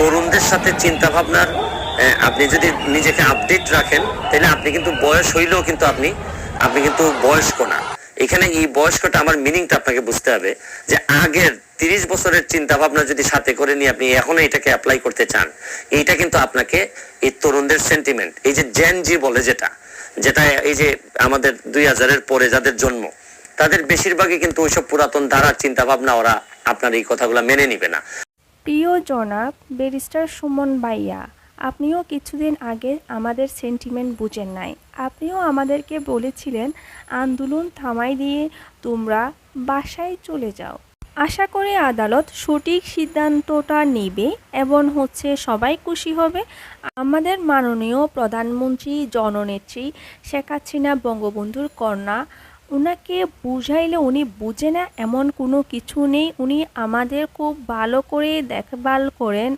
তরুণদের সাথে চিন্তা ভাবনার আপনি যদি নিজেকে আপডেট রাখেন তাহলে আপনি কিন্তু বয়স হইলেও কিন্তু আপনি আপনি কিন্তু বয়স্ক না। এখানে এই বয়স্কটা আমার মিনিংটা আপনাকে বুঝতে হবে যে আগের 30 বছরের চিন্তা ভাবনা যদি সাথে করে নিয়ে আপনি এখনো এটাকে অ্যাপ্লাই করতে চান, এইটা কিন্তু আপনাকে এই তরুণদের সেন্টিমেন্ট, এই যে জেন জি বলে যেটা যেটা এই যে আমাদের 2000-এর পরে যাদের জন্ম, তাদের বেশিরভাগই কিন্তু ওইসব পুরাতন ধারার চিন্তা ভাবনা, ওরা আপনার এই কথাগুলো মেনে নিবে না। প্রিয় জনাব ব্যারিস্টার সুমন ভাইয়া, আপনিও কিছুদিন আগে আমাদের সেন্টিমেন্ট বুঝেন নাই। আপনিও আমাদেরকে বলেছিলেন আন্দোলন থামাই দিয়ে তোমরা বাসায় চলে যাও। আশা করি আদালত সঠিক সিদ্ধান্তটা নেবে এবং সবাই খুশি হবে। আমাদের মাননীয় প্রধানমন্ত্রী জননেত্রী শেখ হাসিনা বঙ্গবন্ধুর কন্যা, উনাকে বুঝাইলে উনি বুঝে না এমন কোনো কিছু নেই। উনি আমাদের খুব ভালো করে দেখভাল করেন।